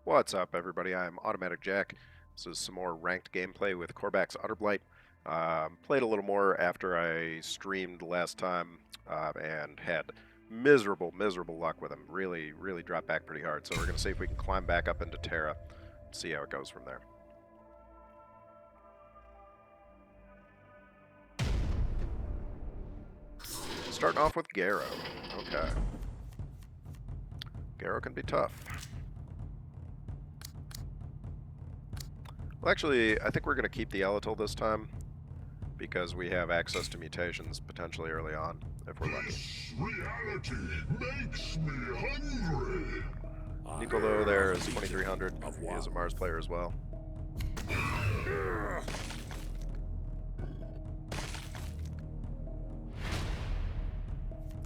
What's up, everybody? I'm Automatic Jack. This is some more ranked gameplay with Korvax Utterblight. Played a little more after I streamed last time and had miserable luck with him. Really dropped back pretty hard. So we're going to see if we can climb back up into Terra, see how it goes from there. Starting off with Garrow. Okay. Garrow can be tough. Well, actually, I think we're going to keep the Eletal this time because we have access to mutations potentially early on, if we're lucky. Reality makes me hungry. Nicolo there is 2300. He is a Mars player as well.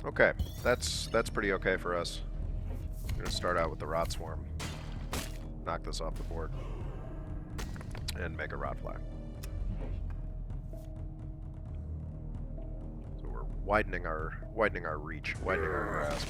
Okay, that's pretty okay for us. I'm gonna start out with the Rot Swarm. Knock this off the board. And make a Rot Fly. So we're widening our reach, widening our grasp.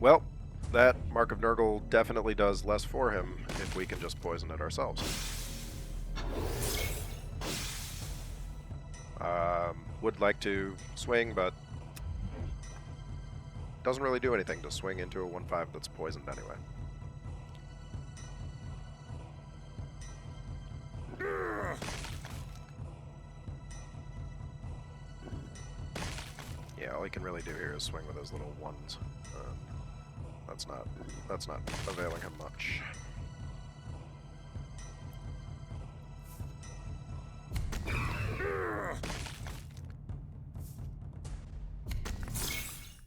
Well, that Mark of Nurgle definitely does less for him if we can just poison it ourselves. Would like to swing, but doesn't really do anything to swing into a 1/5 that's poisoned anyway. Yeah, all he can really do here is swing with his little ones. That's not availing him much.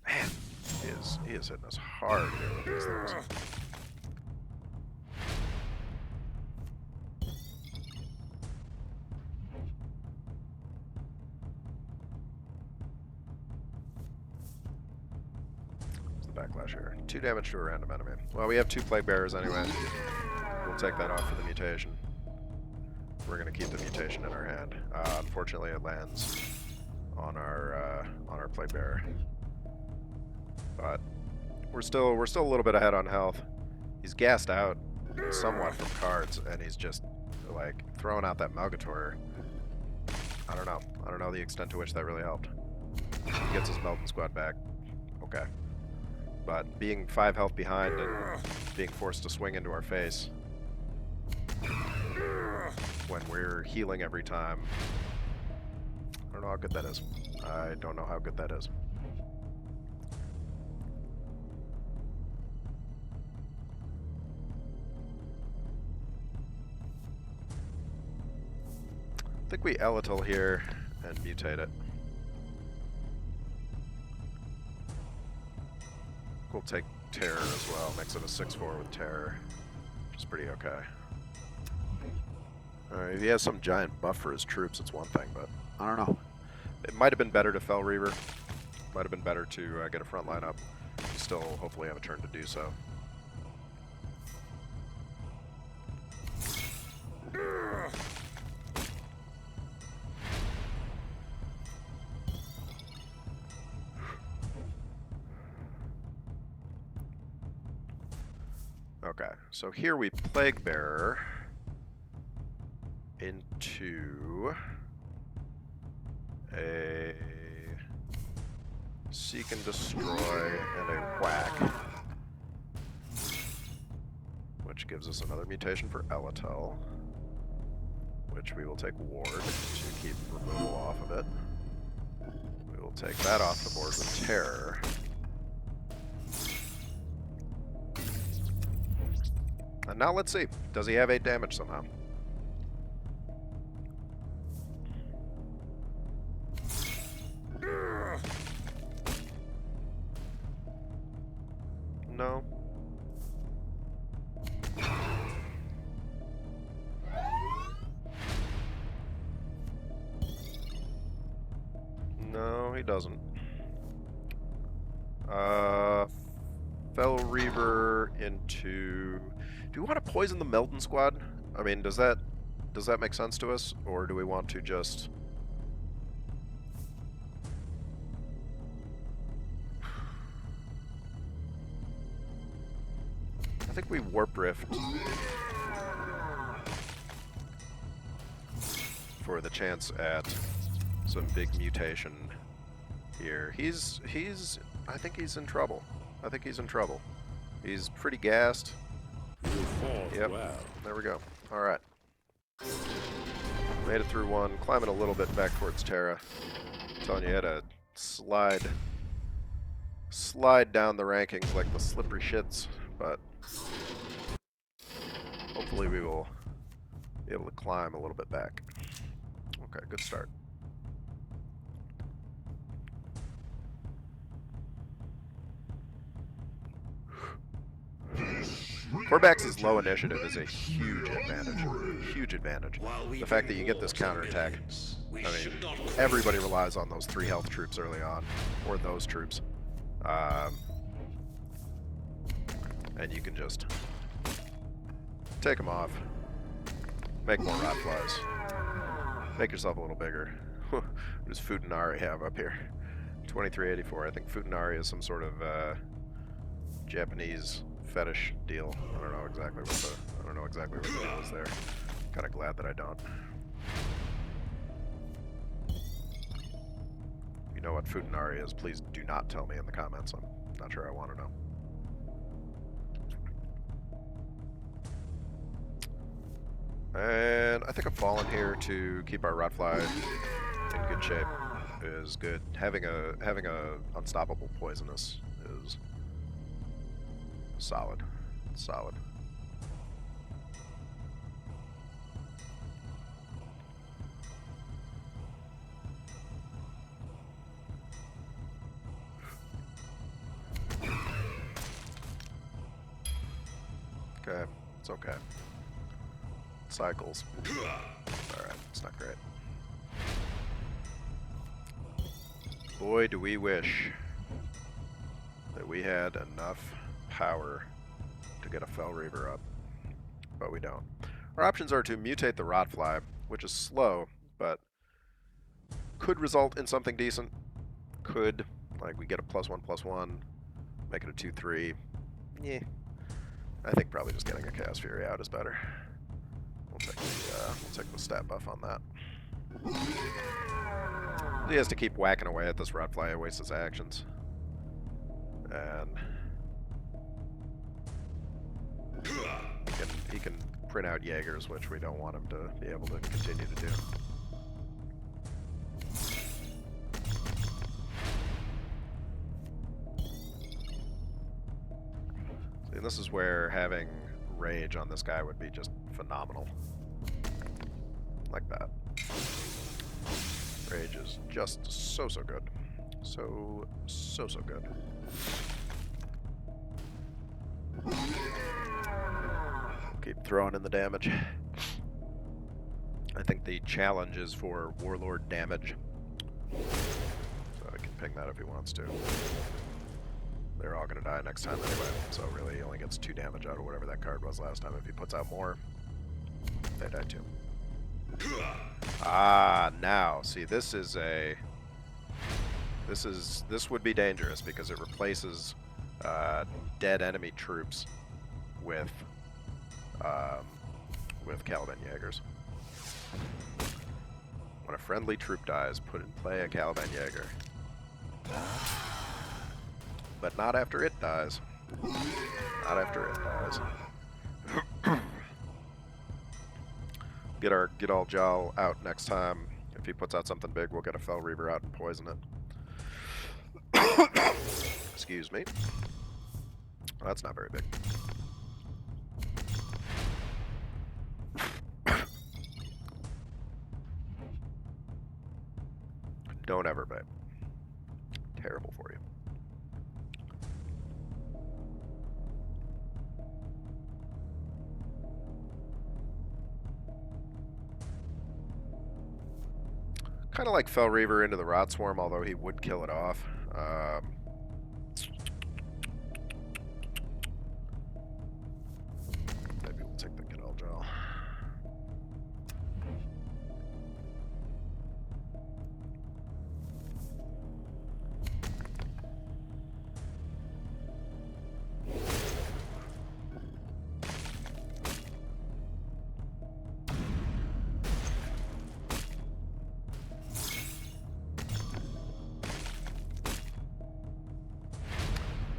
Man, he is hitting us hard here with these things. Backlash here. 2 damage to a random enemy. Well, we have 2 Plague Bearers anyway. We'll take that off for the mutation. We're going to keep the mutation in our hand. Unfortunately, it lands on our Plague Bearer. But we're still a little bit ahead on health. He's gassed out somewhat from cards, and he's just like throwing out that Malgator. I don't know the extent to which that really helped. He gets his Melton Squad back. Okay. But being 5 health behind and being forced to swing into our face when we're healing every time, I don't know how good that is. I don't know how good that is. I think we Eletal here and mutate it. We'll take Terror as well, makes it a 6/4 with Terror, which is pretty okay. If he has some giant buff for his troops, it's one thing, but I don't know. It might have been better to Fell Reaver. Might have been better to get a front line up. We still hopefully have a turn to do so. Okay, so here we Plague Bearer into a Seek and Destroy and a Whack, which gives us another mutation for Eletal, which we will take Ward to keep removal off of it. We will take that off the board with Terror. And now let's see. Does he have 8 damage somehow? No. No, he doesn't. Uh, Fel Reaver into... Do we want to poison the Melton Squad? I mean, does that make sense to us? Or do we want to just... I think we Warp Rift for the chance at some big mutation here. I think he's in trouble. I think he's in trouble. He's pretty gassed. Yep, there we go. Alright. Made it through one, climbing a little bit back towards Terra. I'm telling you, you had to slide down the rankings like the slippery shits, but hopefully we will be able to climb a little bit back. Okay, good start. Corvax's low initiative is a huge advantage. Huge advantage. The fact that you get this counterattack. I mean, everybody relies on those 3 health troops early on, or those troops. And you can just take them off, make more rot flies, make yourself a little bigger. What does Futanari have up here? 2384. I think Futanari is some sort of Japanese fetish deal. I don't know exactly what the deal is there. Kind of glad that I don't. If you know what Futanari is, please do not tell me in the comments. I'm not sure I want to know. And I think a Fallen here to keep our Rotfly in good shape is good. Having a unstoppable poisonous is solid. Solid. Okay, it's okay. Cycles. Alright, it's not great. Boy, do we wish that we had enough power to get a Fel Reaver up, but we don't. Our options are to mutate the Rotfly, which is slow, but could result in something decent. Could, like, we get a +1/+1, make it a 2/3. Yeah. I think probably just getting a Chaos Fury out is better. We'll take the stat buff on that. He has to keep whacking away at this Rotfly, it wastes his actions. And he can print out Jaegers, which we don't want him to be able to continue to do. See, and this is where having Rage on this guy would be just phenomenal. Like that. Rage is just so good. So good. Keep throwing in the damage. I think the challenge is for Warlord damage. So I can ping that if he wants to. They're all gonna die next time anyway, so really he only gets 2 damage out of whatever that card was last time. If he puts out more, they die too. Ah, now, see, this would be dangerous because it replaces dead enemy troops with Caliban Jaegers. When a friendly troop dies, put in play a Caliban Jaeger. But not after it dies. Not after it dies. Get all Jal out next time. If he puts out something big, we'll get a Fel Reaver out and poison it. Excuse me. Well, that's not very big. Don't ever bait. Terrible for you. Kind of like Fel Reaver into the Rot Swarm, although he would kill it off. Maybe we'll take the Cadell Gel.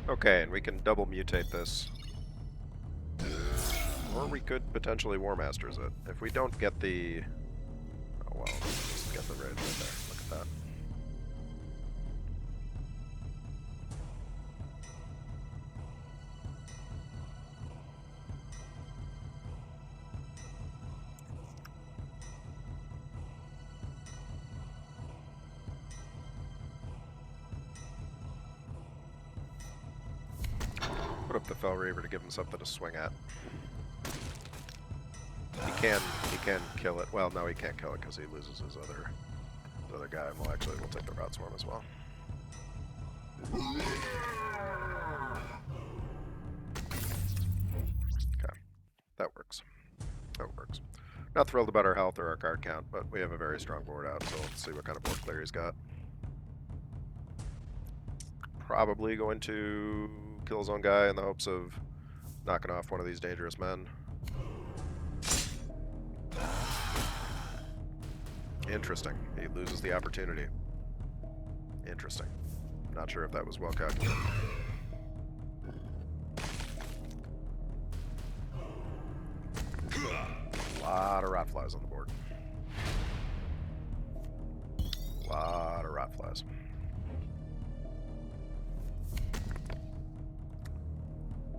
Okay, and we can double mutate this. Or we could potentially War Masters it. If we don't get the... Oh well, let's just get the rage right there. Look at that. Put up the Fell Reaver to give him something to swing at. He can kill it. Well, no, he can't kill it because he loses his other guy. Well, actually, we'll take the Rot Swarm as well. Okay, that works. That works. Not thrilled about our health or our card count, but we have a very strong board out, so let's see what kind of board clear he's got. Probably going to kill his own guy in the hopes of knocking off one of these dangerous men. Interesting. He loses the opportunity. Interesting. Not sure if that was well calculated. A lot of Rotflies on the board. A lot of Rotflies.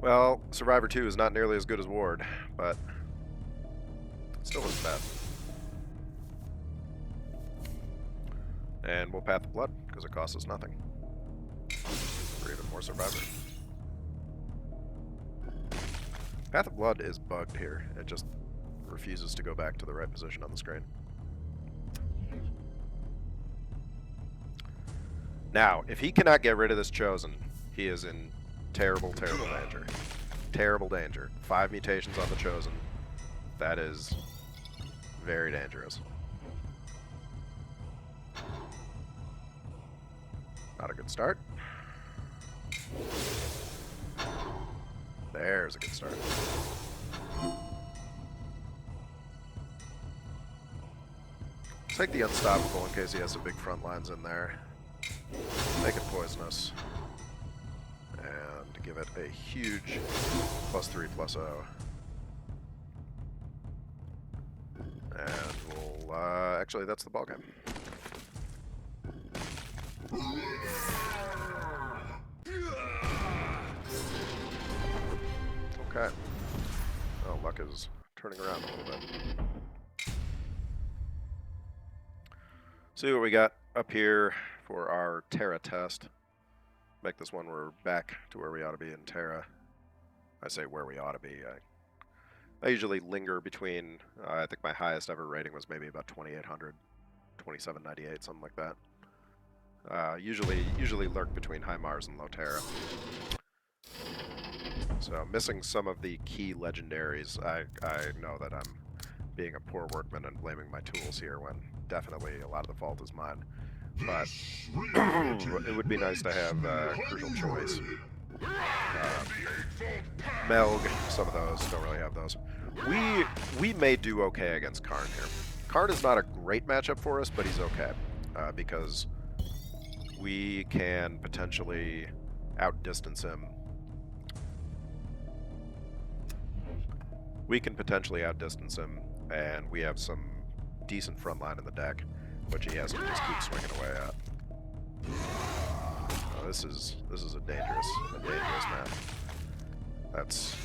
Well, Survivor 2 is not nearly as good as Ward, but still isn't bad. And we'll Path of Blood, because it costs us nothing. For even more Survivor. Path of Blood is bugged here. It just refuses to go back to the right position on the screen. Now, if he cannot get rid of this Chosen, he is in terrible, terrible danger. Terrible danger. 5 mutations on the Chosen. That is very dangerous. Not a good start. There's a good start. Take the Unstoppable in case he has some big front lines in there. Make it poisonous. And give it a huge +3/+0. And we'll, actually, that's the ballgame. Okay. Oh, luck is turning around a little bit. See what we got up here for our Terra test. Make this one we're back to where we ought to be in Terra. I say where we ought to be. I usually linger between, I think my highest ever rating was maybe about 2800, 2798, something like that. Usually lurk between high Mars and low Terra. So missing some of the key legendaries. I know that I'm being a poor workman and blaming my tools here when definitely a lot of the fault is mine. But it would be nice to have Crucial Choice. Melg, some of those, don't really have those. We may do okay against Karn here. Karn is not a great matchup for us, but he's okay. Because we can potentially outdistance him. We can potentially outdistance him, and we have some decent front line in the deck, which he has to just keep swinging away at. This is a dangerous map. That's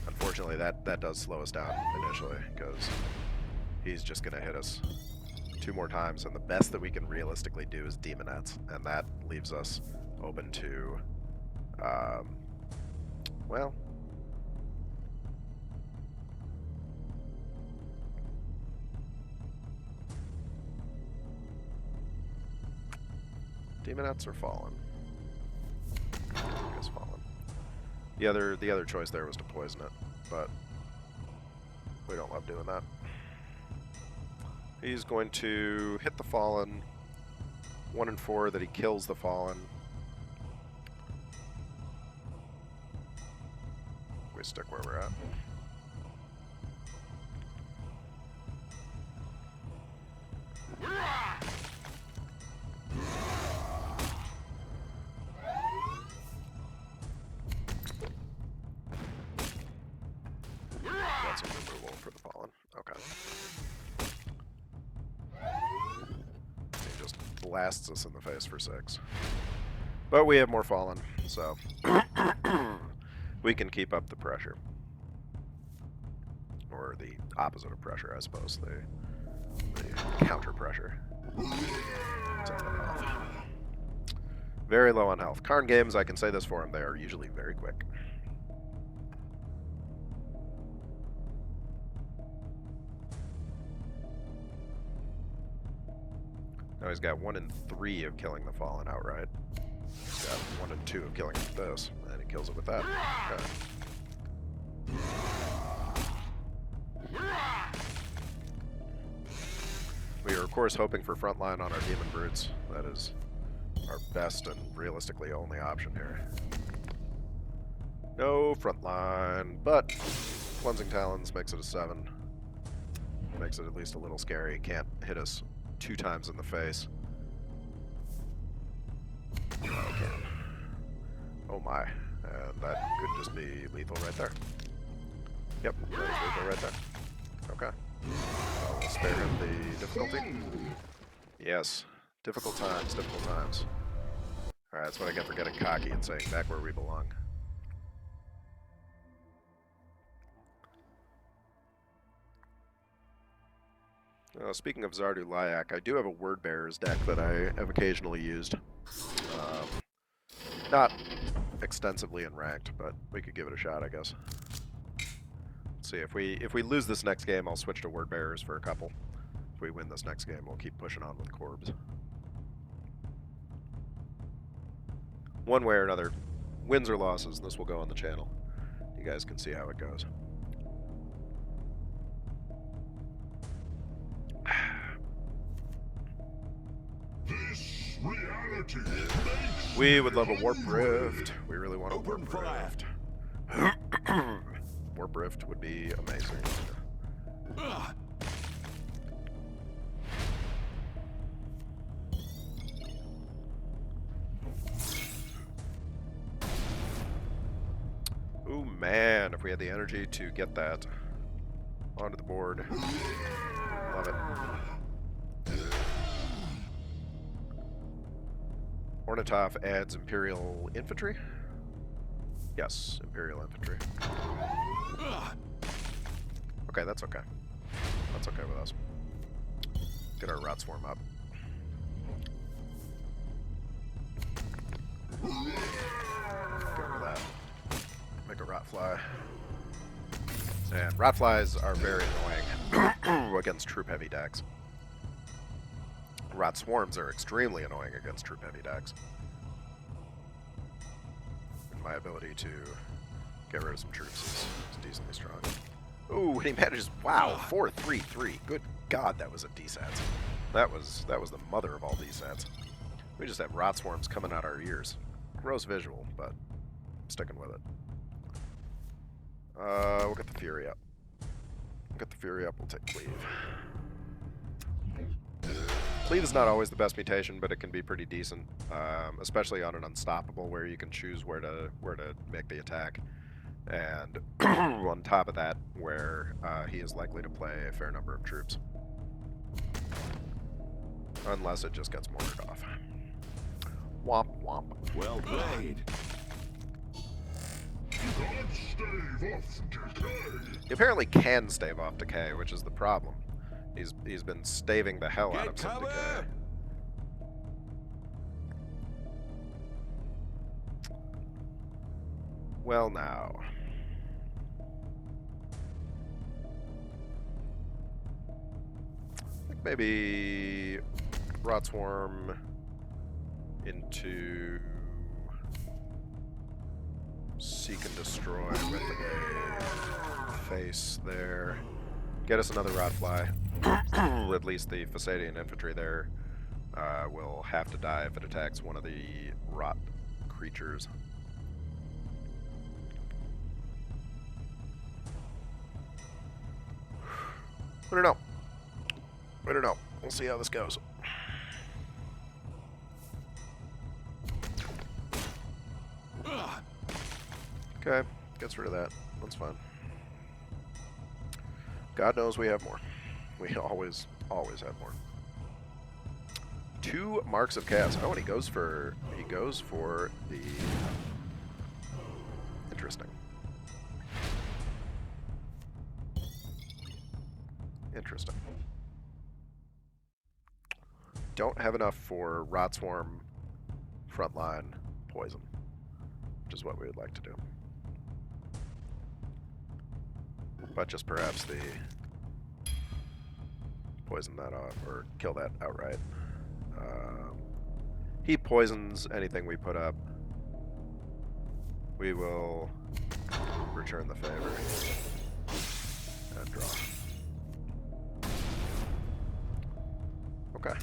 unfortunately that does slow us down initially, because he's just gonna hit us 2 more times, and the best that we can realistically do is Demonettes, and that leaves us open to well, Demonettes are fallen. this Fallen. The other choice there was to poison it, but we don't love doing that. He's going to hit the Fallen. 1 and 4 that he kills the Fallen. We stick where we're at. That's a removal for the Fallen. Okay. He just blasts us in the face for 6. But we have more Fallen, so we can keep up the pressure. Or the opposite of pressure, I suppose. The counter pressure. Take that off. Very low on health. Karn games, I can say this for him, they are usually very quick. Now he's got 1 and 3 of killing the Fallen outright. He's got 1 and 2 of killing it with this, and he kills it with that. Okay. We are, of course, hoping for frontline on our Demon Brutes. That is our best and realistically only option here. No frontline, but Cleansing Talons makes it a 7. Makes it at least a little scary. Can't hit us 2 times in the face. No, it can. Oh my. And that could just be lethal right there. Yep, that is lethal right there. Okay. We'll spare him the difficulty. Yes. Difficult times, difficult times. Alright, that's what I get for getting cocky and saying back where we belong. Speaking of Zardu Lyak, I do have a Word Bearers deck that I have occasionally used. Not extensively in ranked, but we could give it a shot, I guess. Let's see, if we lose this next game, I'll switch to Word Bearers for a couple. If we win this next game, we'll keep pushing on with Corbs. One way or another, wins or losses, this will go on the channel. You guys can see how it goes. This reality We would love a Warp Rift. We really want a Warp Rift. Warp Rift would be amazing. Ooh, man, if we had the energy to get that onto the board. Love it. Ornithoph adds Imperial Infantry? Yes, Imperial Infantry. Okay, that's okay. That's okay with us. Get our Rot Swarm up. Get over that. Make a Rot Fly. And Rot Flies are very annoying against troop heavy decks. Rot Swarms are extremely annoying against troop heavy decks. And my ability to get rid of some troops is decently strong. Ooh, and he manages, wow, 4-3-3. Good God, that was a desats. That was the mother of all desats. We just have Rot Swarms coming out our ears. Gross visual, but I'm sticking with it. We'll get the Fury up. We'll get the Fury up, we'll take Cleave. Cleave is not always the best mutation, but it can be pretty decent, especially on an Unstoppable where you can choose where to make the attack. And on top of that, where he is likely to play a fair number of troops. Unless it just gets mortared off. Womp womp. Well played. He apparently can stave off decay, which is the problem. He's been staving the hell out of some decay. Well now. I think maybe Rot Swarm into Seek and destroy with a face there. Get us another Rotfly. At least the Fasadian infantry there will have to die if it attacks one of the rot creatures. I don't know. I don't know. We'll see how this goes. Okay, gets rid of that. That's fine. God knows we have more. We always have more. 2 marks of chaos. Oh, and he goes for the interesting. Interesting. Don't have enough for Rot Swarm frontline poison, which is what we would like to do. But just perhaps the poison that off or kill that outright. He poisons anything we put up. We will return the favor and draw. Okay.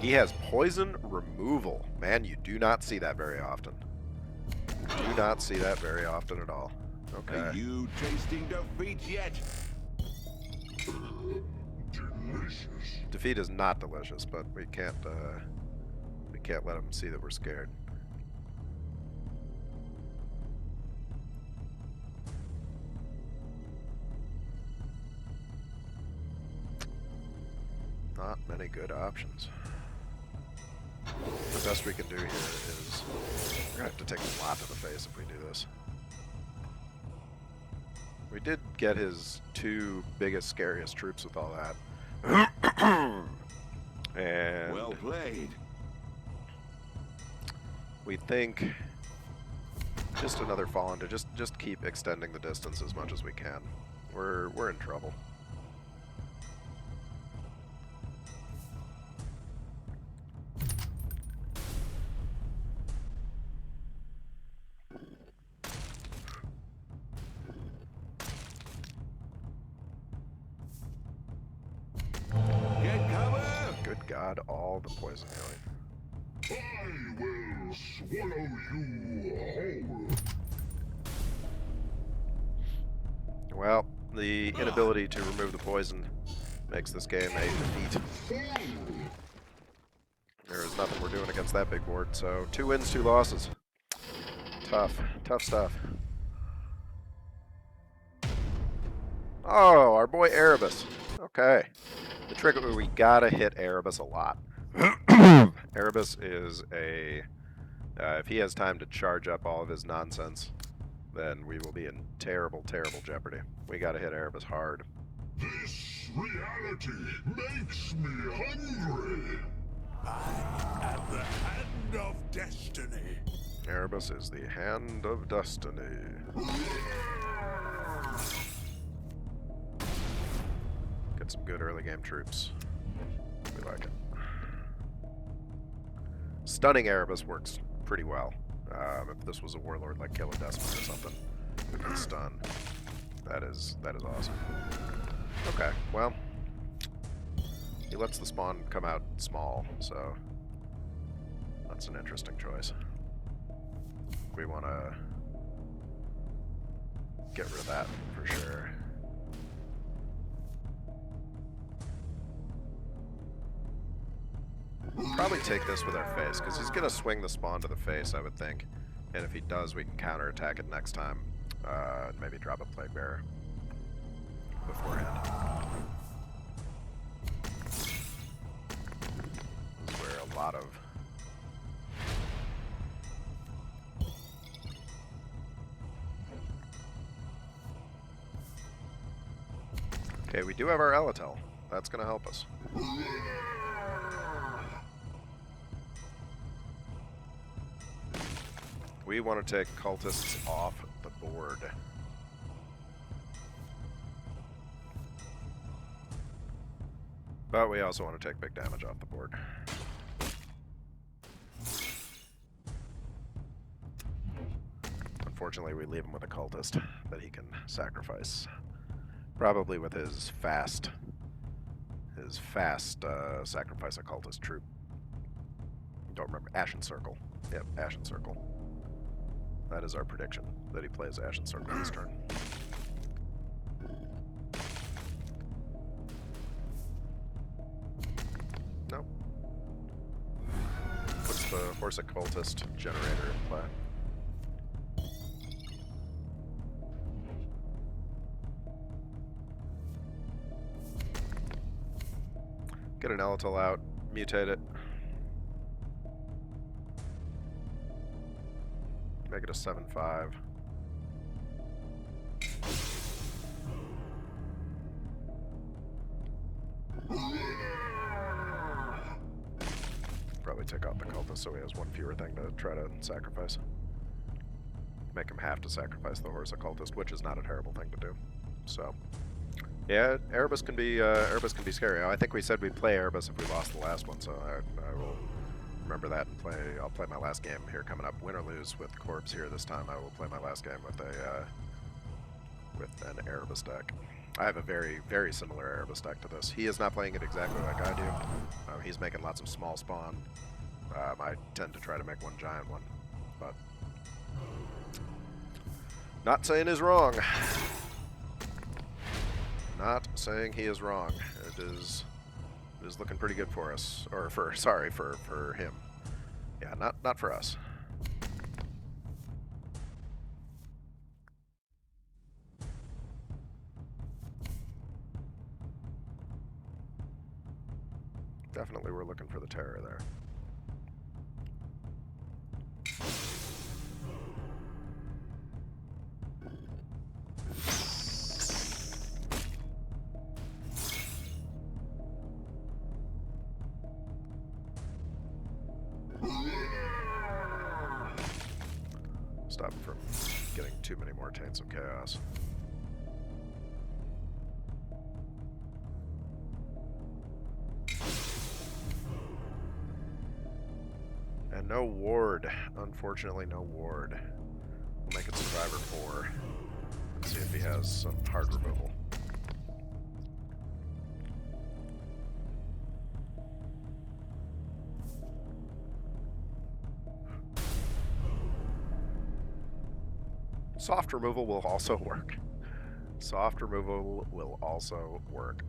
He has poison removal. Man, you do not see that very often. Do not see that very often at all. Okay. Are you tasting defeat yet? Delicious. Defeat is not delicious, but we can't let him see that we're scared. Not many good options. The best we can do here is we're gonna have to take a lot to the face if we do this. We did get his 2 biggest, scariest troops with all that. And Well played. we think just another Fallen to just keep extending the distance as much as we can. We're in trouble. Get cover! Good God, all the poison healing. I will swallow you whole. Well, the inability to remove the poison makes this game a defeat. There is nothing we're doing against that big board, so 2 wins, 2 losses. Tough stuff. Oh, our boy Erebus. Okay. The trick, we gotta hit Erebus a lot. Erebus is a... if he has time to charge up all of his nonsense, then we will be in terrible, terrible jeopardy. We gotta hit Erebus hard. This reality makes me hungry. I am the hand of destiny. Erebus is the hand of destiny. Get some good early game troops. We like it. Stunning Erebus works pretty well. If this was a warlord like Killer Desmond or something, we can stun. That is awesome. Okay, well, he lets the spawn come out small, so that's an interesting choice. We want to get rid of that for sure. We'll probably take this with our face, because he's going to swing the spawn to the face, I would think. And if he does, we can counterattack it next time. Maybe drop a Plague Bearer beforehand. This is where a lot of... Okay, we do have our Elatel. That's going to help us. We want to take cultists off the the board. But we also want to take big damage off the board. Unfortunately, we leave him with a cultist that he can sacrifice. Probably with his fast sacrifice a cultist troop. Don't remember. Ashen Circle. Yep, Ashen Circle. That is our prediction, that he plays Ashen Circle this turn. Nope. Puts the Horus cultist generator in play. Get an Elemental out, mutate it. Make it a 7/5. Probably take out the cultist so he has one fewer thing to try to sacrifice. Make him have to sacrifice the Horus cultist, which is not a terrible thing to do. So, yeah, Erebus can be scary. I think we said we'd play Erebus if we lost the last one, so I will remember that and play. I'll play my last game here coming up. Win or lose with Corpse here this time. I will play my last game with an Erebus deck. I have a very, very similar Erebus deck to this. He is not playing it exactly like I do. He's making lots of small spawn. I tend to try to make one giant one, but not saying he's wrong. Not saying he is wrong. It is looking pretty good for us, or for him. Yeah, not for us. Definitely we're looking for the terror there. Stop him from getting too many more Taints of Chaos. And no ward. Unfortunately, no ward. We'll make it Survivor 4. Let's see if he has some hard removal. Soft removal will also work. Soft removal will also work.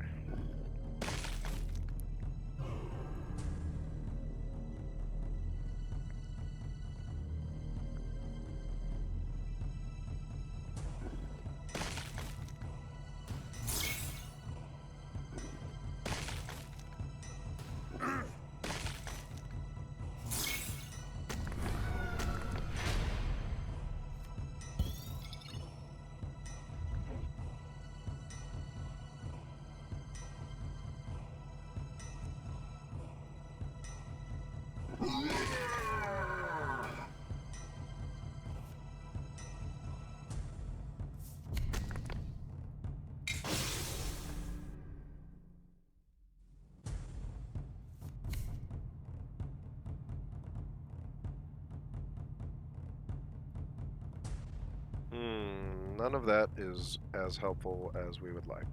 None of that is as helpful as we would like.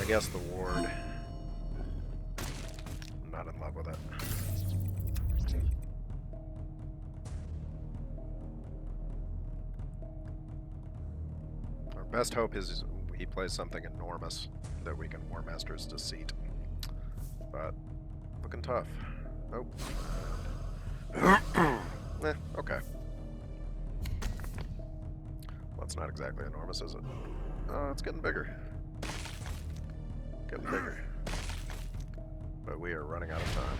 I guess the ward. I'm not in love with it. Our best hope is he plays something enormous that we can War Master's Deceit. But looking tough. Nope. Okay. Well, it's not exactly enormous, is it? Oh, it's getting bigger. Getting bigger. But we are running out of time.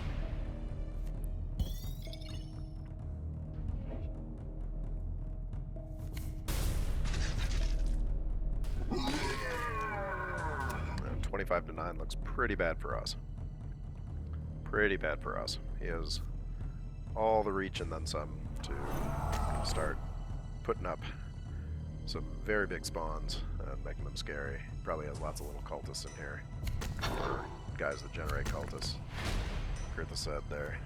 And 25-9 looks pretty bad for us. Pretty bad for us. He has all the reach and then some to start putting up some very big spawns and making them scary. Probably has lots of little cultists in here, or guys that generate cultists. Heard the said there.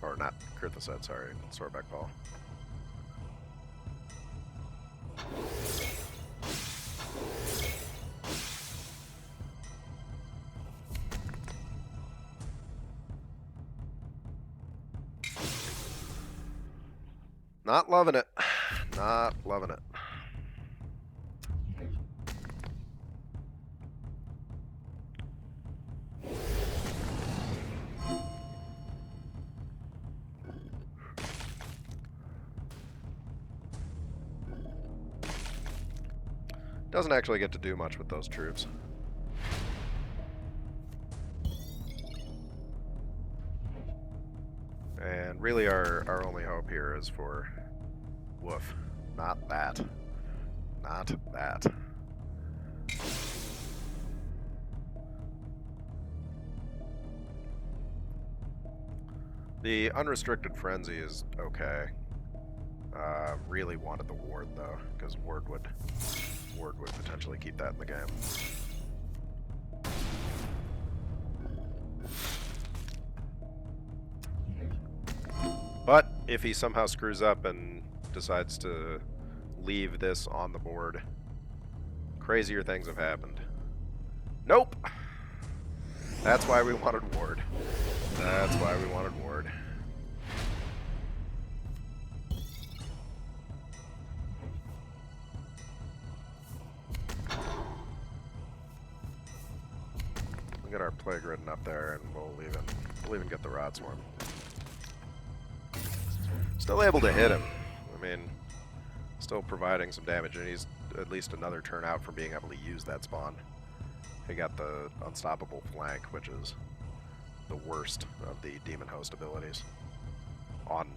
Or not Kurtha said, sorry, Swordback Paul. Not loving it. Not loving it. Doesn't actually get to do much with those troops. And really our only hope here is for woof. Not that. Not that. The unrestricted frenzy is okay. Really wanted the ward though, because ward would potentially keep that in the game. But if he somehow screws up and decides to leave this on the board, crazier things have happened. Nope! That's why we wanted ward. That's why we wanted ward. We'll get our plague ridden up there, and we'll even get the rot swarm. Still able to hit him. I mean, still providing some damage, and he's at least another turn out from being able to use that spawn. He got the unstoppable flank, which is the worst of the demon host abilities on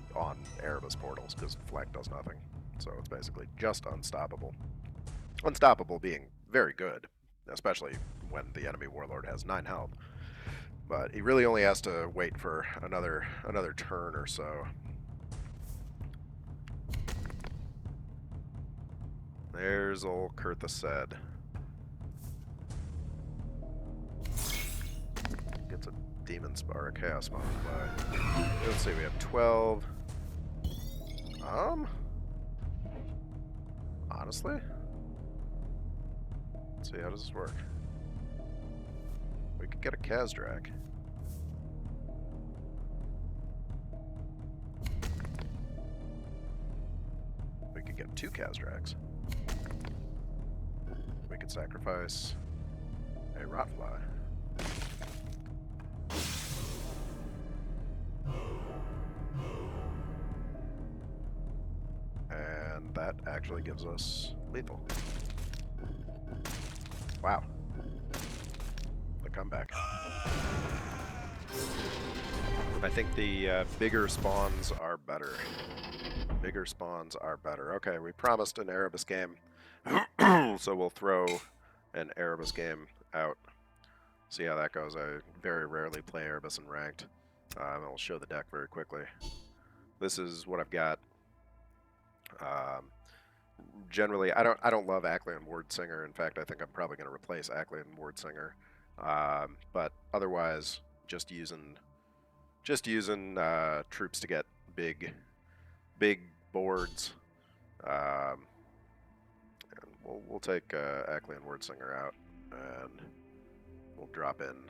Erebus portals, because flank does nothing. So it's basically just unstoppable. Unstoppable being very good, especially when the enemy warlord has 9 health. But he really only has to wait for another turn or so. There's old Kurtha said. Gets a demon or a chaos spawn by. Let's see, we have 12. Honestly? Let's see, how does this work? We could get a Kazdrak. We could get 2 Kazdraks. We could sacrifice a Rotfly. And that actually gives us lethal. Wow. The comeback. I think the bigger spawns are better. Bigger spawns are better. Okay, we promised an Erebus game. So we'll throw an Erebus game out. See how that goes. I very rarely play Erebus in ranked. I'll show the deck very quickly. This is what I've got. Generally, I don't love Ackley Ward Singer. In fact, I think I'm probably going to replace Ackley and Ward Singer. But otherwise, just using troops to get big boards. We'll take Ackley and Ward Singer out, and we'll drop in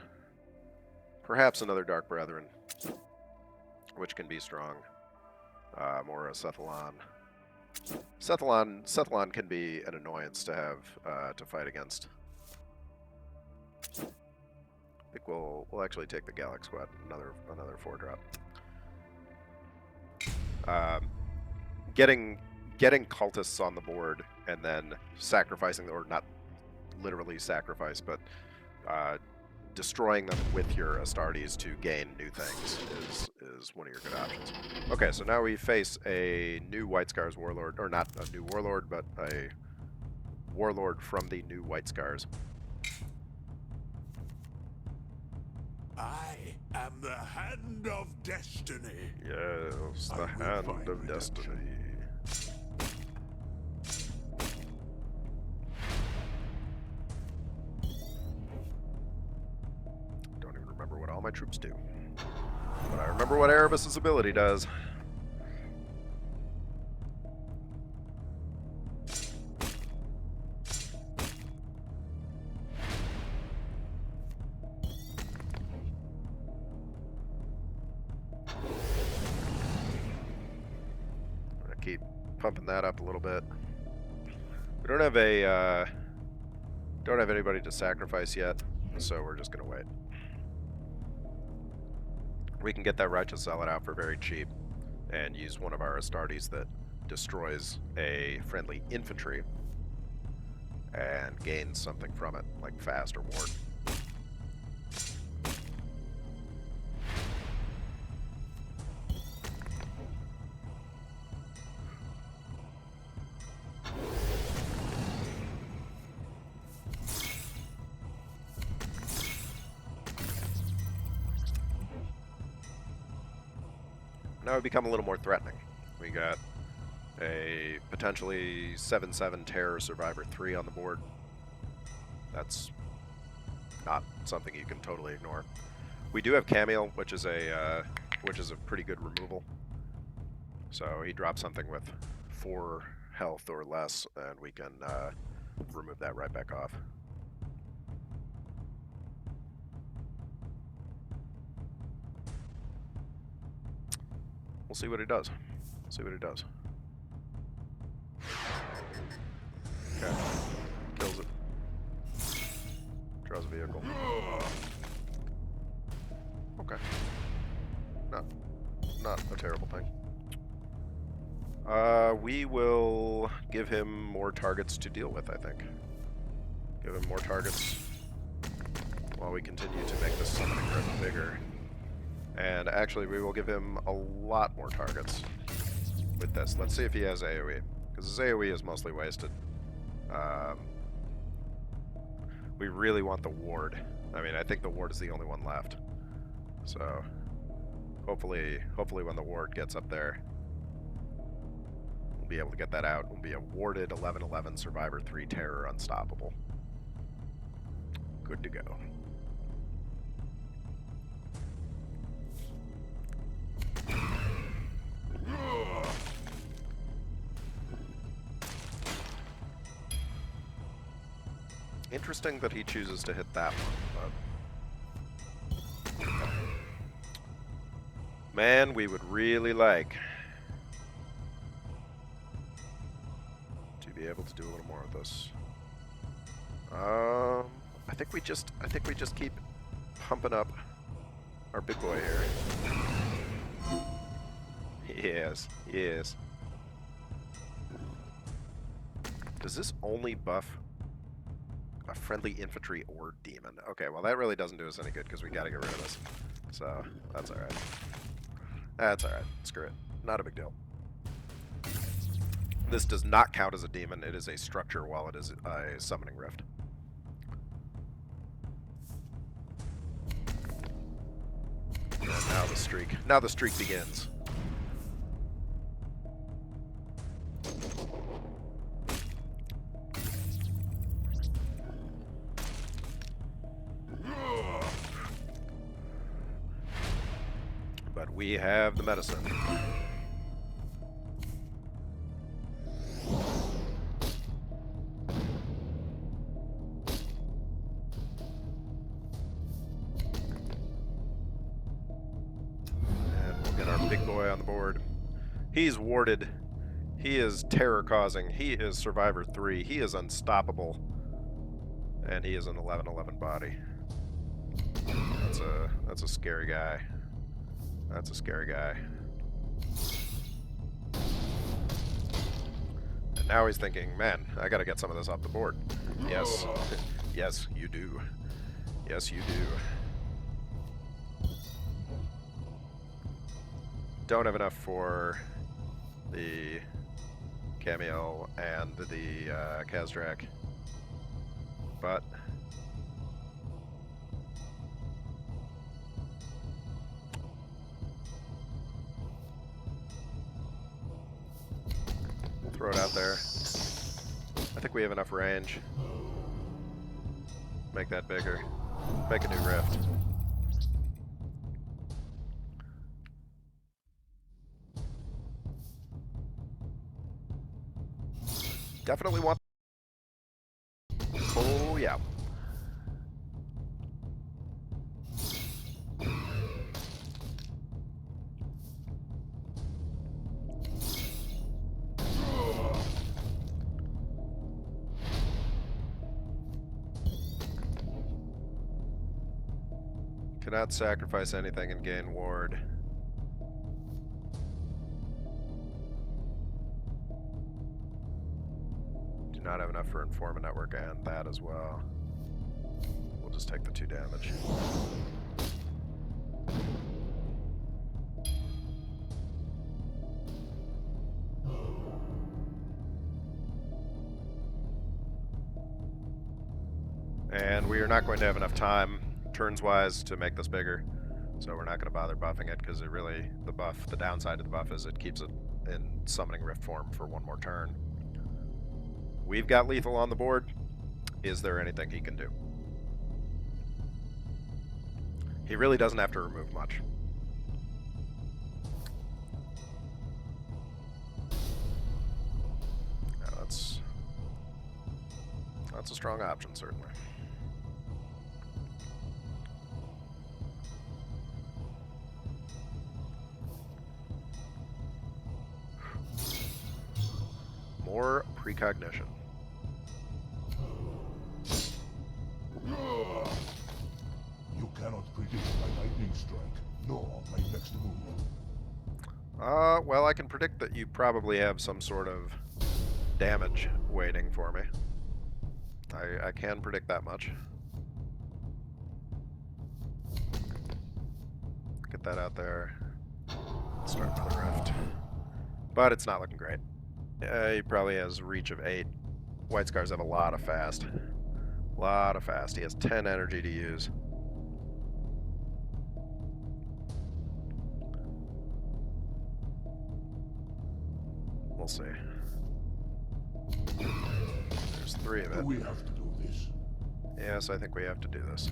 perhaps another Dark Brethren, which can be strong, or a Sethalon. Sethalon can be an annoyance to have to fight against. I think we'll actually take the Gallic Squad, another 4-drop. Getting cultists on the board and then sacrificing, or not literally sacrifice, but destroying them with your Astartes to gain new things is one of your good options. Okay, so now we face a new White Scars Warlord, or not a new Warlord, but a warlord from the new White Scars. I am the Hand of Destiny. Yes, the I will Hand find of redemption. Destiny. Don't even remember what all my troops do. But I remember what Erebus' ability does. I'm gonna keep pumping that up a little bit. We don't have anybody to sacrifice yet, so we're just gonna wait. We can get that Righteous Zealot out for very cheap and use one of our Astartes that destroys a friendly infantry and gains something from it, like fast or ward. Now we become a little more threatening. We got a potentially 7/7 Terror Survivor 3 on the board. That's not something you can totally ignore. We do have Camille, which is a pretty good removal. So he drops something with 4 health or less, and we can remove that right back off. We'll see what he does. See what he does. Okay. Kills it. Draws a vehicle. Okay. Not a terrible thing. We will give him more targets to deal with, I think. Give him more targets while we continue to make the summoning rift bigger. And actually, we will give him a lot more targets with this. Let's see if he has AoE, because his AoE is mostly wasted. We really want the ward. I mean, I think the ward is the only one left. So, hopefully when the ward gets up there, we'll be able to get that out. We'll be a warded 11/11 Survivor 3 Terror Unstoppable. Good to go. Interesting that he chooses to hit that one, but... Man, we would really like to be able to do a little more of this. I think we just keep pumping up our big boy here. Yes. Does this only buff a friendly infantry or demon? Okay, well that really doesn't do us any good because we gotta get rid of this. So, that's alright. That's alright. Screw it. Not a big deal. This does not count as a demon. It is a structure while it is a summoning rift. And now the streak begins. But we have the medicine. Big boy on the board. He's warded. He is terror causing. He is Survivor 3. He is unstoppable. And he is an 11/11 body. That's a scary guy. That's a scary guy. And now he's thinking, man, I gotta get some of this off the board. Yes. Yes, you do. Yes, you do. Don't have enough for the Cameo and the Kazdrak. But we'll throw it out there. I think we have enough range. Make that bigger. Make a new rift. Definitely want. Oh, yeah. Cannot sacrifice anything and gain ward. Do not have enough for Inform a Network and that as well. We'll just take the 2 damage. And we are not going to have enough time turns-wise to make this bigger, so we're not going to bother buffing it because it really, the downside of the buff is it keeps it in summoning rift form for 1 more turn. We've got lethal on the board. Is there anything he can do? He really doesn't have to remove much. Yeah, that's a strong option, certainly. More precognition. You cannot predict my lightning strike, nor my next move. Well, I can predict that you probably have some sort of damage waiting for me. I can predict that much. Get that out there. Start another rift. But it's not looking great. He probably has reach of 8. White Scars have a lot of fast. Lot of fast. He has 10 energy to use. We'll see. There's 3 of it. Do we have to do this? Yes, I think we have to do this.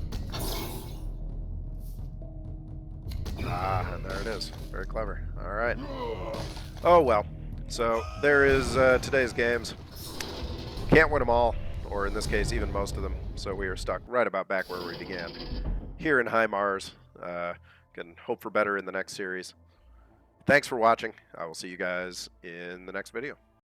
Ah, and there it is. Very clever. All right. Oh, well. So, there is today's games. Can't win them all, or in this case, even most of them. So we are stuck right about back where we began. Here in High Mars. Can hope for better in the next series. Thanks for watching. I will see you guys in the next video.